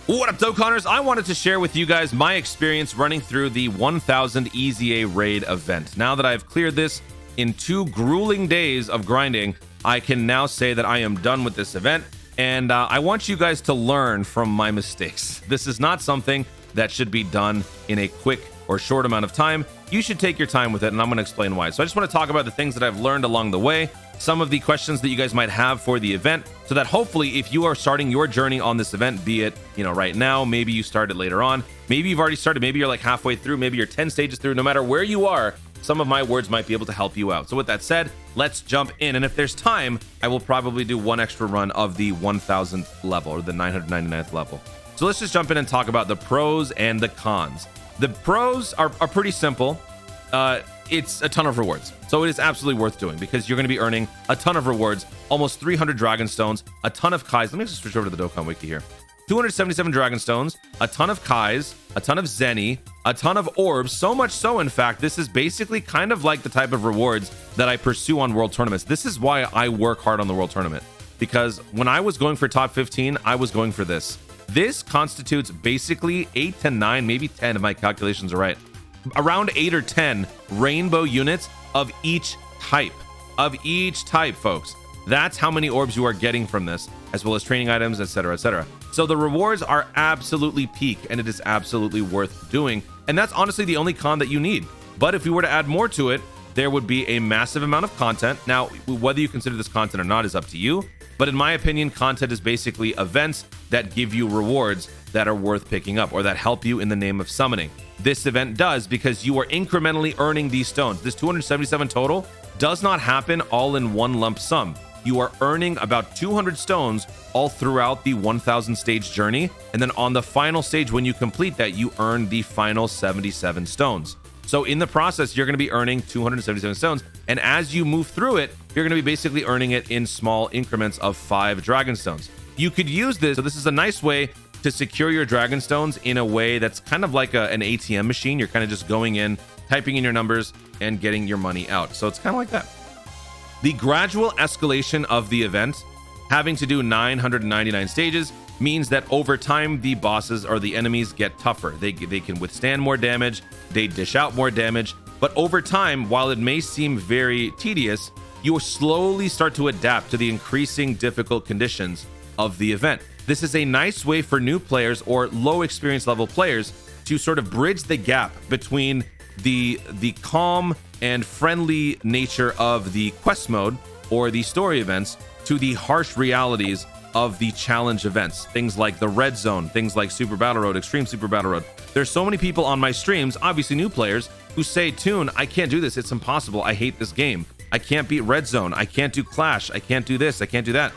What up, Dokkanners? I wanted to share with you guys my experience running through the 1000 EZA raid event. Now that I've cleared this in 2 grueling days of grinding, I can now say that I am done with this event, and I want you guys to learn from my mistakes. This is not something that should be done in a quick or short amount of time. You should take your time with it, and I'm going to explain why. So I just want to talk about the things that I've learned along the way, some of the questions that you guys might have for the event, so that hopefully if you are starting your journey on this event, be it, right now, maybe you started later on, maybe you've already started, maybe you're like halfway through, maybe you're 10 stages through, no matter where you are, some of my words might be able to help you out. So with that said, let's jump in. And if there's time, I will probably do one extra run of the 1000th level or the 999th level. So let's just jump in and talk about the pros and the cons. The pros are pretty simple. It's a ton of rewards. So it is absolutely worth doing because you're going to be earning a ton of rewards, almost 300 dragon stones, a ton of kais. Let me just switch over to the Dokkan Wiki here. 277 dragon stones, a ton of kais, a ton of zenny, a ton of orbs. So much so, in fact, this is basically kind of like the type of rewards that I pursue on world tournaments. This is why I work hard on the world tournament, because when I was going for top 15, I was going for this. This constitutes basically 8 to 9, maybe 10 if my calculations are right. Around 8 or 10 rainbow units of each type. Folks. That's how many orbs you are getting from this, as well as training items, etc., etc. So the rewards are absolutely peak, and it is absolutely worth doing. And that's honestly the only con that you need. But if we were to add more to it, there would be a massive amount of content. Now, whether you consider this content or not is up to you. But in my opinion, content is basically events that give you rewards that are worth picking up or that help you in the name of summoning. This event does because you are incrementally earning these stones. This 277 total does not happen all in one lump sum. You are earning about 200 stones all throughout the 1000 stage journey. And then on the final stage, when you complete that, you earn the final 77 stones. So in the process, you're going to be earning 277 stones. And as you move through it, you're going to be basically earning it in small increments of 5 dragon stones. You could use this. So this is a nice way to secure your dragon stones in a way that's kind of like an ATM machine. You're kind of just going in, typing in your numbers, and getting your money out. So it's kind of like that. The gradual escalation of the event, having to do 999 stages, means that over time the bosses or the enemies get tougher. They can withstand more damage, they dish out more damage, but over time, while it may seem very tedious, you will slowly start to adapt to the increasing difficult conditions of the event. This is a nice way for new players or low experience level players to sort of bridge the gap between the calm and friendly nature of the quest mode or the story events to the harsh realities of the challenge events, things like the red zone, things like Super Battle Road, Extreme Super Battle Road. There's so many people on my streams, obviously new players, who say, Toon, I can't do this, it's impossible, I hate this game, I can't beat red zone, I can't do Clash, I can't do this, I can't do that.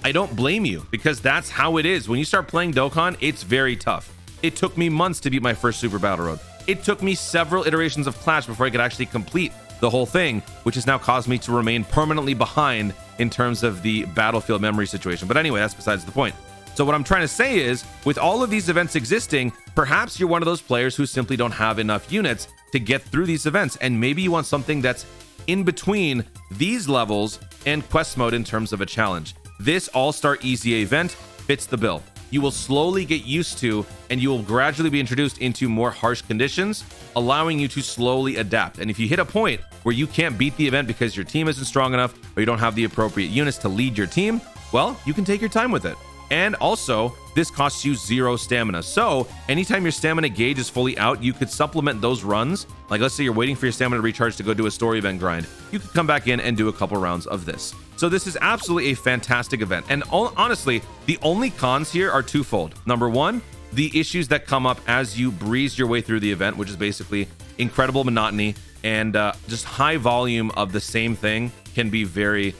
I don't blame you, because that's how it is. When you start playing Dokkan, it's very tough. It took me months to beat my first Super Battle Road. It took me several iterations of Clash before I could actually complete the whole thing, which has now caused me to remain permanently behind in terms of the battlefield memory situation. But anyway, that's besides the point. So what I'm trying to say is, with all of these events existing, perhaps you're one of those players who simply don't have enough units to get through these events, and maybe you want something that's in between these levels and quest mode in terms of a challenge. This All-Star EZA event fits the bill. You will slowly get used to, and you will gradually be introduced into more harsh conditions, allowing you to slowly adapt. And if you hit a point where you can't beat the event because your team isn't strong enough or you don't have the appropriate units to lead your team, well, you can take your time with it. And also, this costs you 0 stamina. So anytime your stamina gauge is fully out, you could supplement those runs. Like, let's say you're waiting for your stamina to recharge to go do a story event grind. You could come back in and do a couple rounds of this. So this is absolutely a fantastic event. And honestly, the only cons here are twofold. Number one, the issues that come up as you breeze your way through the event, which is basically incredible monotony and just high volume of the same thing can be very,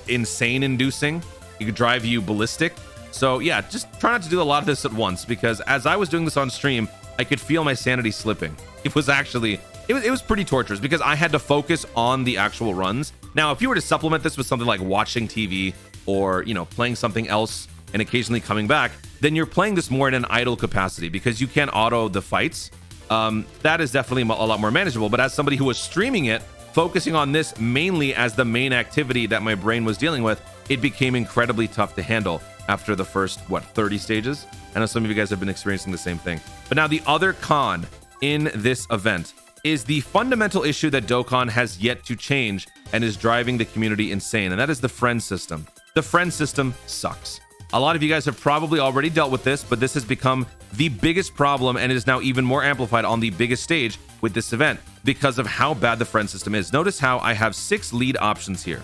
insane inducing. It could drive you ballistic. So yeah, just try not to do a lot of this at once, because as I was doing this on stream, I could feel my sanity slipping. It was actually, it was pretty torturous because I had to focus on the actual runs. Now, if you were to supplement this with something like watching TV or, playing something else and occasionally coming back, then you're playing this more in an idle capacity because you can't auto the fights. That is definitely a lot more manageable. But as somebody who was streaming it, focusing on this mainly as the main activity that my brain was dealing with, it became incredibly tough to handle. after the first, what, 30 stages. I know some of you guys have been experiencing the same thing. But now the other con in this event is the fundamental issue that Dokkan has yet to change and is driving the community insane, and that is the friend system. The friend system sucks. A lot of you guys have probably already dealt with this, but this has become the biggest problem, and it is now even more amplified on the biggest stage with this event because of how bad the friend system is. Notice how I have 6 lead options here.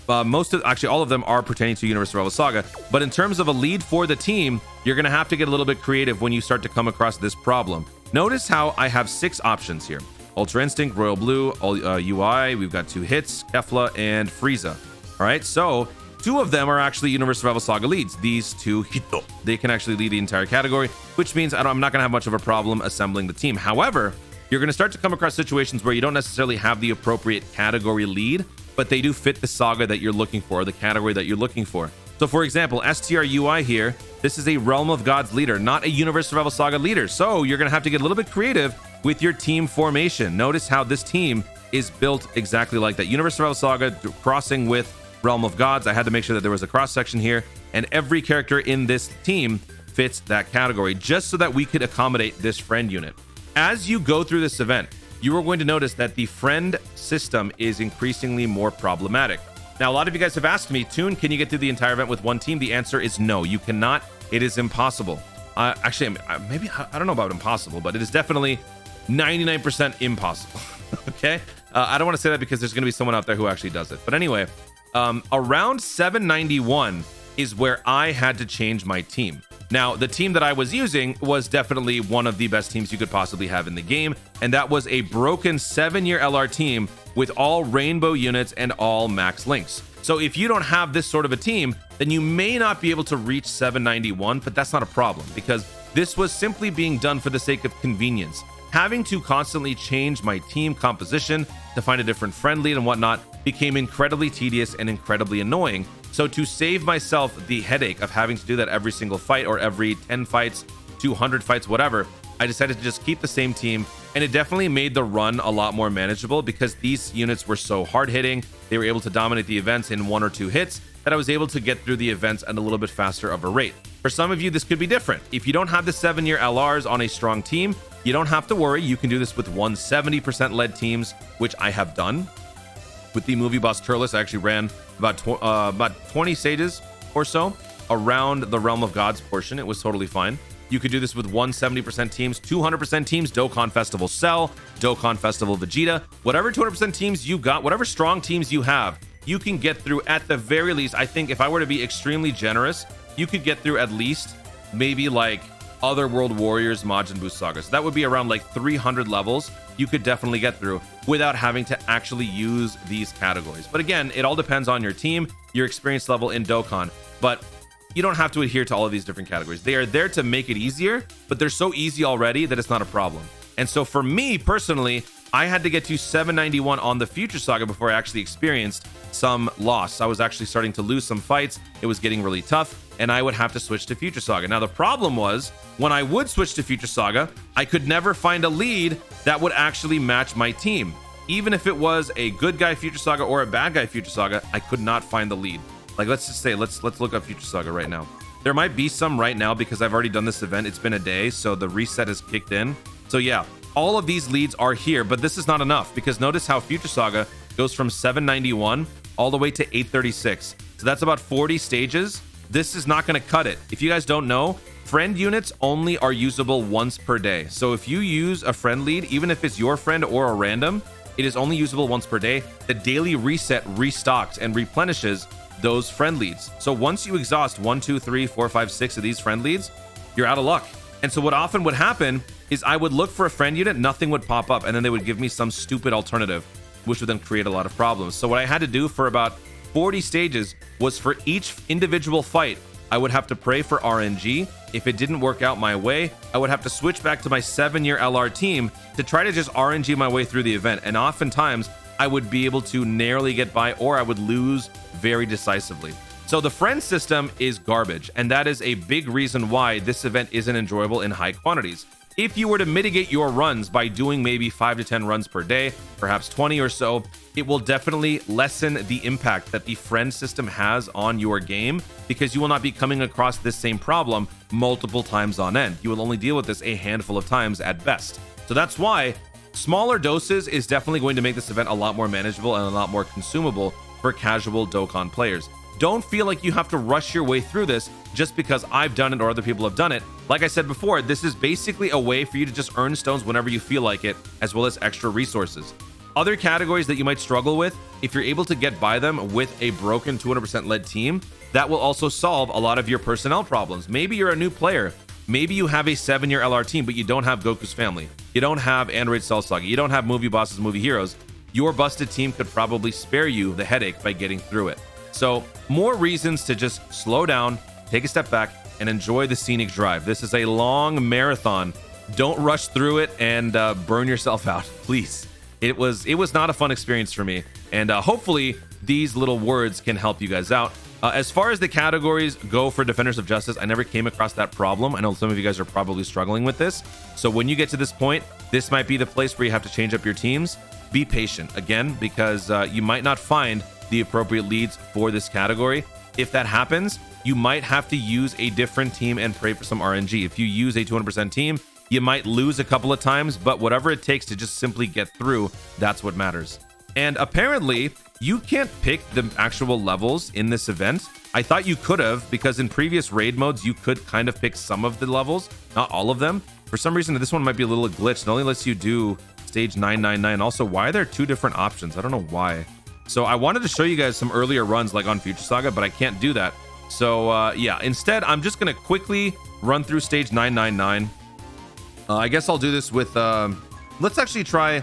Actually, all of them are pertaining to Universe Survival Saga, but in terms of a lead for the team, you're going to have to get a little bit creative when you start to come across this problem. Notice how I have 6 options here. Ultra Instinct, Royal Blue, UI, we've got 2 hits, Kefla, and Frieza. All right, so 2 of them are actually Universe Survival Saga leads. These 2, they can actually lead the entire category, which means I'm not going to have much of a problem assembling the team. However, you're going to start to come across situations where you don't necessarily have the appropriate category lead, but they do fit the saga that you're looking for, the category that you're looking for. So for example, STR UI here, this is a Realm of Gods leader, not a Universe Survival Saga leader. So you're going to have to get a little bit creative with your team formation. Notice how this team is built exactly like that. Universe Survival Saga crossing with Realm of Gods. I had to make sure that there was a cross section here, and every character in this team fits that category just so that we could accommodate this friend unit. As you go through this event, you are going to notice that the friend system is increasingly more problematic. Now, a lot of you guys have asked me, Toon, can you get through the entire event with one team? The answer is no, you cannot. It is impossible. Actually, maybe, I don't know about impossible, but it is definitely 99% impossible. Okay? I don't want to say that because there's going to be someone out there who actually does it. But anyway, around 791 is where I had to change my team. Now, the team that I was using was definitely one of the best teams you could possibly have in the game, and that was a broken 7-year LR team with all rainbow units and all max links. So if you don't have this sort of a team, then you may not be able to reach 791, but that's not a problem because this was simply being done for the sake of convenience. Having to constantly change my team composition to find a different friend lead and whatnot became incredibly tedious and incredibly annoying. So to save myself the headache of having to do that every single fight or every 10 fights, 200 fights, whatever, I decided to just keep the same team. And it definitely made the run a lot more manageable because these units were so hard hitting. They were able to dominate the events in 1 or 2 hits that I was able to get through the events at a little bit faster of a rate. For some of you, this could be different. If you don't have the 7-year LRs on a strong team, you don't have to worry. You can do this with 170% led teams, which I have done. With the movie boss Turles, I actually ran about 20 stages or so around the Realm of Gods portion. It was totally fine. You could do this with 170% teams, 200% teams, Dokkan Festival Cell, Dokkan Festival Vegeta, whatever 200% teams you got, whatever strong teams you have, you can get through at the very least. I think if I were to be extremely generous, you could get through at least maybe like Other World Warriors Majin Buu Saga. So that would be around like 300 levels you could definitely get through without having to actually use these categories. But again, it all depends on your team, your experience level in Dokkan. But you don't have to adhere to all of these different categories. They are there to make it easier, but they're so easy already that it's not a problem. And so for me personally, I had to get to 791 on the Future Saga before I actually experienced some loss. I was actually starting to lose some fights. It was getting really tough, and I would have to switch to Future Saga. Now, the problem was when I would switch to Future Saga, I could never find a lead that would actually match my team. Even if it was a good guy Future Saga or a bad guy Future Saga, I could not find the lead. Like, let's just say, let's look up Future Saga right now. There might be some right now because I've already done this event. It's been a day, so the reset has kicked in. So yeah, all of these leads are here, but this is not enough because notice how Future Saga goes from 791 all the way to 836. So that's about 40 stages. This is not going to cut it. If you guys don't know, friend units only are usable once per day. So if you use a friend lead, even if it's your friend or a random, it is only usable once per day. The daily reset restocks and replenishes those friend leads. So once you exhaust 1, 2, 3, 4, 5, 6 of these friend leads, you're out of luck. And so what often would happen is I would look for a friend unit, nothing would pop up, and then they would give me some stupid alternative, which would then create a lot of problems. So what I had to do for about 40 stages was for each individual fight, I would have to pray for RNG. If it didn't work out my way, I would have to switch back to my 7-year LR team to try to just RNG my way through the event. And oftentimes I would be able to narrowly get by, or I would lose very decisively. So the friend system is garbage, and that is a big reason why this event isn't enjoyable in high quantities. If you were to mitigate your runs by doing maybe 5 to 10 runs per day, perhaps 20 or so, it will definitely lessen the impact that the friend system has on your game, because you will not be coming across this same problem multiple times on end. You will only deal with this a handful of times at best. So that's why smaller doses is definitely going to make this event a lot more manageable and a lot more consumable for casual Dokkan players. Don't feel like you have to rush your way through this just because I've done it or other people have done it. Like I said before, this is basically a way for you to just earn stones whenever you feel like it, as well as extra resources. Other categories that you might struggle with, if you're able to get by them with a broken 200% lead team, that will also solve a lot of your personnel problems. Maybe you're a new player. Maybe you have a 7-year LR team, but you don't have Goku's family. You don't have Android Cell Saga. You don't have movie bosses, movie heroes. Your busted team could probably spare you the headache by getting through it. So more reasons to just slow down, take a step back, and enjoy the scenic drive. This is a long marathon. Don't rush through it and burn yourself out, please. It was not a fun experience for me, and hopefully these little words can help you guys out. As far as the categories go for Defenders of Justice, I never came across that problem. I know some of you guys are probably struggling with this. So when you get to this point, this might be the place where you have to change up your teams. Be patient, again, because you might not find the appropriate leads for this category. If that happens, you might have to use a different team and pray for some RNG. If you use a 200% team, you might lose a couple of times, but whatever it takes to just simply get through, that's what matters. And apparently, you can't pick the actual levels in this event. I thought you could have, because in previous raid modes, you could kind of pick some of the levels, not all of them. For some reason, this one might be a little glitched. It only lets you do stage 999. Also, why are there two different options? I don't know why. So I wanted to show you guys some earlier runs like on Future Saga, but I can't do that. So yeah, instead, I'm just going to quickly run through stage 999. I guess I'll do this with, let's try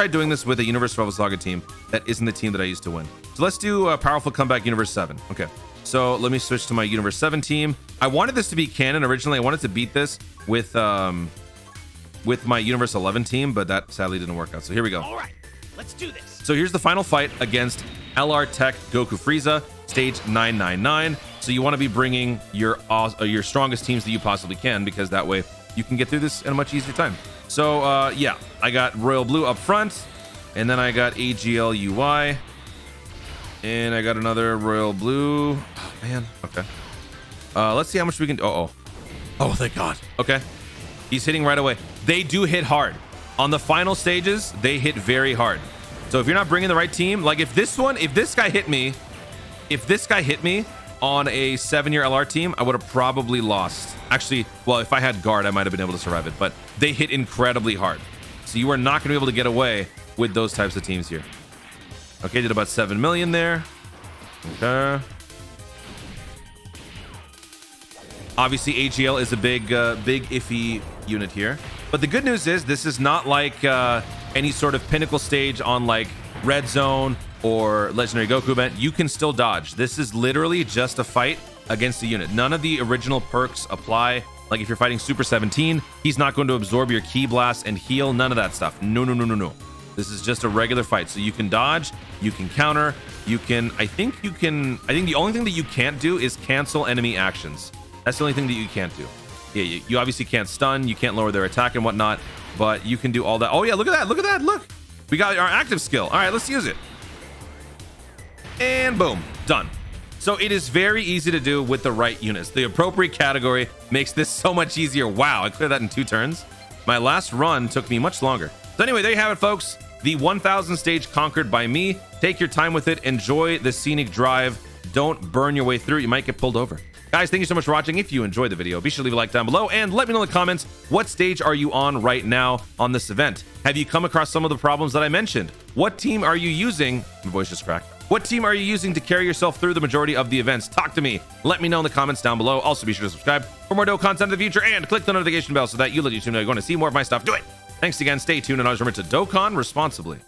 doing this with a Universe Rebel Saga team that isn't the team that I used to win. So let's do a Powerful Comeback Universe 7. Okay, so let me switch to my Universe 7 team. I wanted this to be canon originally. I wanted to beat this with my Universe 11 team, but that sadly didn't work out. So here we go. All right, let's do this. So here's the final fight against LR Tech Goku Frieza, stage 999. So you want to be bringing your strongest teams that you possibly can, because that way you can get through this in a much easier time. So yeah, I got Royal Blue up front, and then I got AGL UI, and I got another Royal Blue. Oh, man, okay. Let's see how much we can do. Oh, thank God. Okay, he's hitting right away. They do hit hard. On the final stages, they hit very hard. So if you're not bringing the right team, like if this guy hit me on a 7-year LR team, I would have probably lost. Actually, well, if I had guard, I might have been able to survive it, but they hit incredibly hard. So you are not going to be able to get away with those types of teams here. Okay, did about 7 million there. Okay. Obviously, AGL is a big iffy unit here. But the good news is this is not like any sort of pinnacle stage on like Red Zone or Legendary Goku event. You can still dodge. This is literally just a fight against a unit. None of the original perks apply. Like if you're fighting Super 17, he's not going to absorb your Ki Blast and heal. None of that stuff. No. This is just a regular fight. So you can dodge, you can counter, you can, I think the only thing that you can't do is cancel enemy actions. That's the only thing that you can't do. Yeah, you obviously can't stun, you can't lower their attack and whatnot, but you can do all that. Oh yeah, look at that, look. We got our active skill. All right, let's use it. And boom, done. So it is very easy to do with the right units. The appropriate category makes this so much easier. Wow, I cleared that in 2 turns. My last run took me much longer. So anyway, there you have it, folks. The 1000 stage conquered by me. Take your time with it. Enjoy the scenic drive. Don't burn your way through. You might get pulled over. Guys, thank you so much for watching. If you enjoyed the video, be sure to leave a like down below and let me know in the comments, what stage are you on right now on this event? Have you come across some of the problems that I mentioned? What team are you using? My voice just cracked. What team are you using to carry yourself through the majority of the events? Talk to me. Let me know in the comments down below. Also, be sure to subscribe for more dope content in the future and click the notification bell so that you let YouTube know you're going to see more of my stuff. Do it. Thanks again. Stay tuned and always remember to Dokkan responsibly.